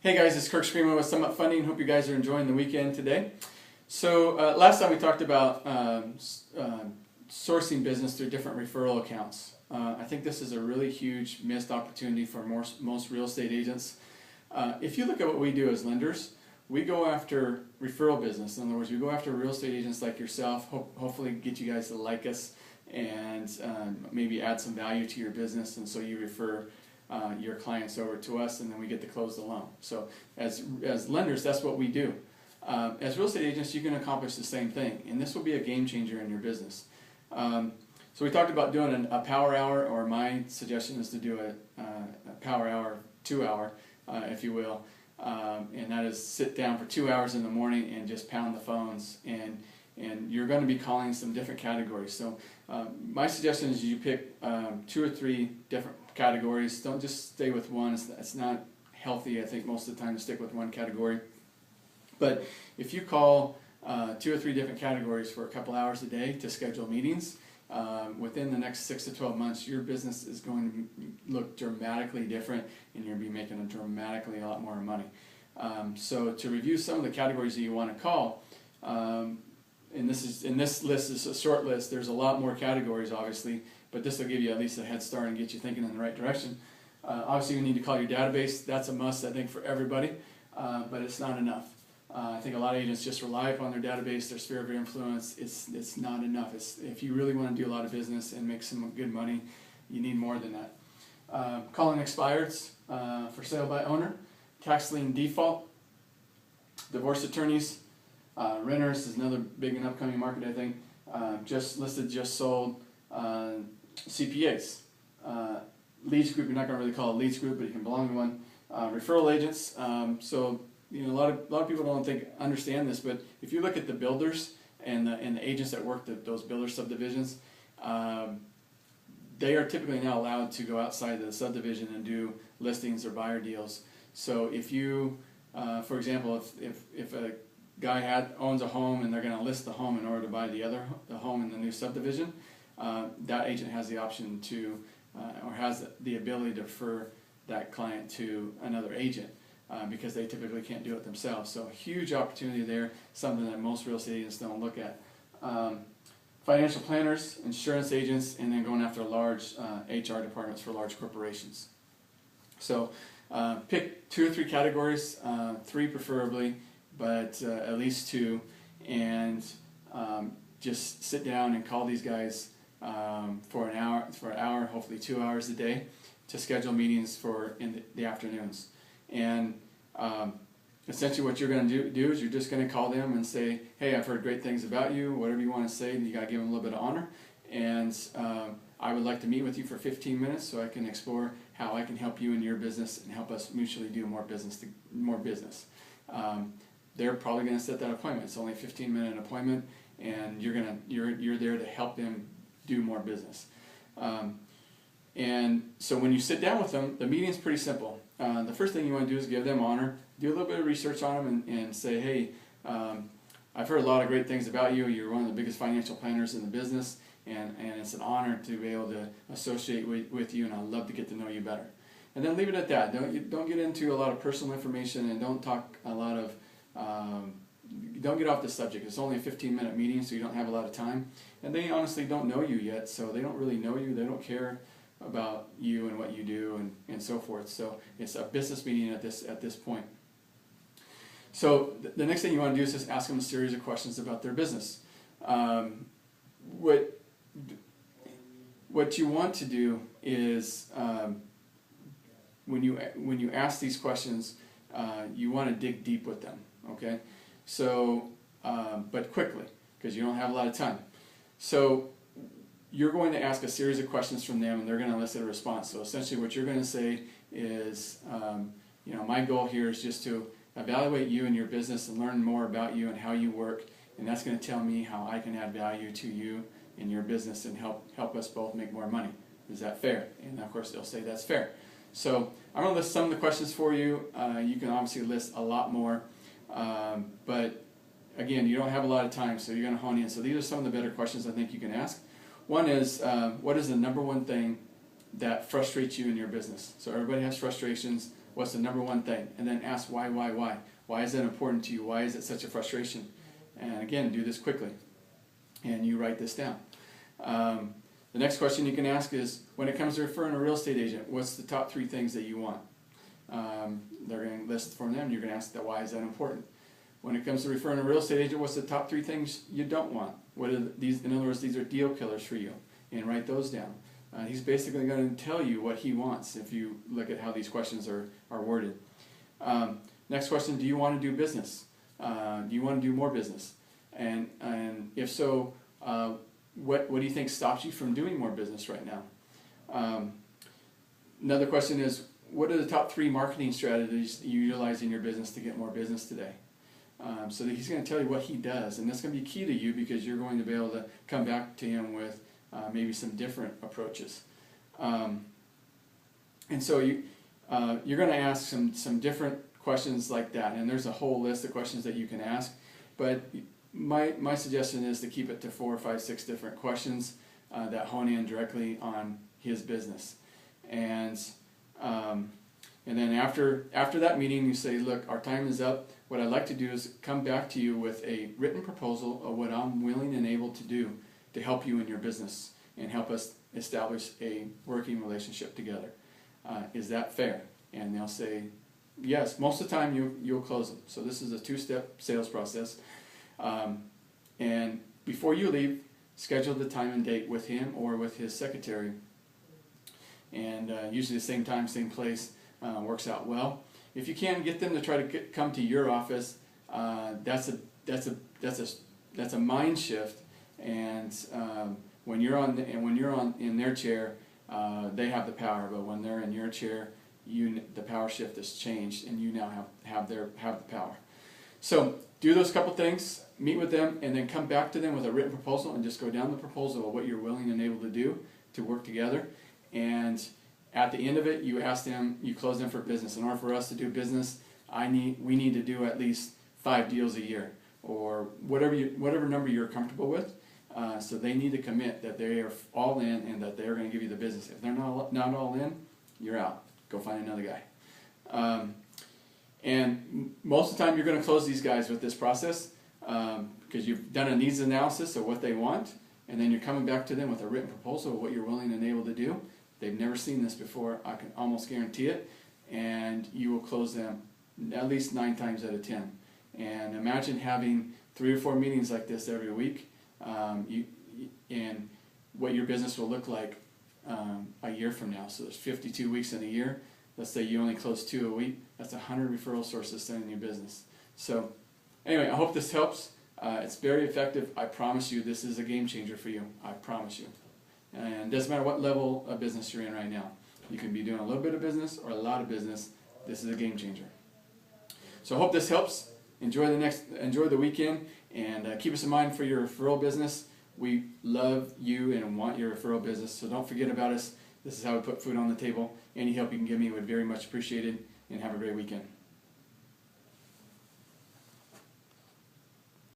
Hey guys, it's Kirk Scrima with Summit Funding. Hope you guys are enjoying the weekend today. So last time we talked about sourcing business through different referral accounts. I think this is a really huge missed opportunity for most real estate agents. If you look at what we do as lenders, we go after referral business. In other words, we go after real estate agents like yourself, hopefully get you guys to like us and maybe add some value to your business, and so you refer your clients over to us, and then we get to close the loan. So as lenders, that's what we do. As real estate agents, you can accomplish the same thing, and this will be a game changer in your business. So we talked about doing a power hour, or my suggestion is to do a power hour, 2 hour, if you will, and that is sit down for 2 hours in the morning and just pound the phones, and you're going to be calling some different categories. So my suggestion is you pick 2 or 3 different categories. Don't just stay with one. It's not healthy, I think, most of the time to stick with one category. But if you call 2 or 3 different categories for a couple hours a day to schedule meetings, within the next 6 to 12 months, your business is going to look dramatically different, and you'll be making a lot more money. So to review some of the categories that you want to call, and this list is a short list. There's a lot more categories, obviously, but this will give you at least a head start and get you thinking in the right direction. Obviously, you need to call your database. That's a must, I think, for everybody, but it's not enough. I think a lot of agents just rely upon their database, their sphere of influence. It's not enough. If you really want to do a lot of business and make some good money, you need more than that. Calling expireds, for sale by owner, tax lien default, divorce attorneys, renters is another big and upcoming market, I think. Just listed, just sold, CPAs, leads group. You're not going to really call it a leads group, but you can belong to one. Referral agents. So a lot of people don't understand this, but if you look at the builders and the agents that work those builder subdivisions, they are typically now allowed to go outside the subdivision and do listings or buyer deals. So if you, for example, if a guy owns a home and they're going to list the home in order to buy the home in the new subdivision, that agent has the option to, or has the ability to refer that client to another agent, because they typically can't do it themselves. So huge opportunity there, something that most real estate agents don't look at. Financial planners, insurance agents, and then going after large HR departments for large corporations. So pick 2 or 3 categories, 3 preferably, but at least 2, and just sit down and call these guys for an hour, hopefully 2 hours a day, to schedule meetings for in the afternoons. And essentially what you're going to do is you're just going to call them and say, hey, I've heard great things about you, whatever you want to say, and you got to give them a little bit of honor. And I would like to meet with you for 15 minutes so I can explore how I can help you in your business and help us mutually do more business. They're probably going to set that appointment. It's only a 15-minute appointment, and you're there to help them do more business. And so when you sit down with them, the meeting's pretty simple. The first thing you want to do is give them honor, do a little bit of research on them, and say, hey, I've heard a lot of great things about you. You're one of the biggest financial planners in the business, and it's an honor to be able to associate with you, and I'd love to get to know you better. And then leave it at that. Don't get into a lot of personal information, and don't talk a lot of don't get off the subject. It's only a 15-minute meeting, so you don't have a lot of time. And they honestly don't know you yet, so they don't really know you. They don't care about you and what you do and so forth. So it's a business meeting at this point. So the next thing you want to do is just ask them a series of questions about their business. What you want to do is when you ask these questions, you want to dig deep with them. Okay, so but quickly, because you don't have a lot of time. So you're going to ask a series of questions from them, and they're going to elicit a response. So essentially what you're going to say is, my goal here is just to evaluate you and your business and learn more about you and how you work, and that's going to tell me how I can add value to you and your business and help us both make more money. Is that fair? And of course they'll say that's fair. So I'm going to list some of the questions for you. You can obviously list a lot more, but again, you don't have a lot of time, so you're going to hone in. So these are some of the better questions I think you can ask. One is, what is the number one thing that frustrates you in your business? So everybody has frustrations. What's the number one thing? And then ask why. Why is that important to you? Why is it such a frustration? And again, do this quickly. And you write this down. The next question you can ask is, when it comes to referring a real estate agent, what's the top 3 things that you want? They're going to list for them. You're going to ask that, why is that important? When it comes to referring a real estate agent, what's the top 3 things you don't want? What are these? In other words, these are deal killers for you, and write those down. He's basically going to tell you what he wants if you look at how these questions are worded. Next question: do you want to do business? Do you want to do more business? And if so, what do you think stops you from doing more business right now? Another question is, what are the top 3 marketing strategies you utilize in your business to get more business today? So that he's going to tell you what he does, and that's going to be key to you, because you're going to be able to come back to him with maybe some different approaches. And so you're going to ask some different questions like that, and there's a whole list of questions that you can ask, but my suggestion is to keep it to 4, 5, 6 different questions that hone in directly on his business. And then after that meeting, you say, look, our time is up. What I'd like to do is come back to you with a written proposal of what I'm willing and able to do to help you in your business and help us establish a working relationship together. Is that fair? And they'll say yes. Most of the time you'll close them. So this is a 2-step sales process. And before you leave, schedule the time and date with him or with his secretary. And usually the same time, same place works out well. If you can get them to try to come to your office, that's a mind shift. And when you're in their chair, they have the power. But when they're in your chair, the power shift has changed, and you now have the power. So do those couple things, meet with them, and then come back to them with a written proposal, and just go down the proposal of what you're willing and able to do to work together. And at the end of it, you ask them, you close them for business. In order for us to do business, we need to do at least 5 deals a year, or whatever number you're comfortable with. So they need to commit that they are all in and that they're going to give you the business. If they're not all in, you're out. Go find another guy. And most of the time, you're going to close these guys with this process because you've done a needs analysis of what they want, and then you're coming back to them with a written proposal of what you're willing and able to do. They've never seen this before, I can almost guarantee it, and you will close them at least 9 times out of 10. And imagine having 3 or 4 meetings like this every week, and what your business will look like a year from now. So there's 52 weeks in a year. Let's say you only close 2 a week. That's 100 referral sources in your business. So anyway, I hope this helps. It's very effective. I promise you, this is a game changer for you. I promise you. And it doesn't matter what level of business you're in right now. You can be doing a little bit of business or a lot of business. This is a game changer. So I hope this helps. Enjoy the weekend, and keep us in mind for your referral business. We love you and want your referral business, so don't forget about us. This is how we put food on the table. Any help you can give me would very much appreciated, and have a great weekend.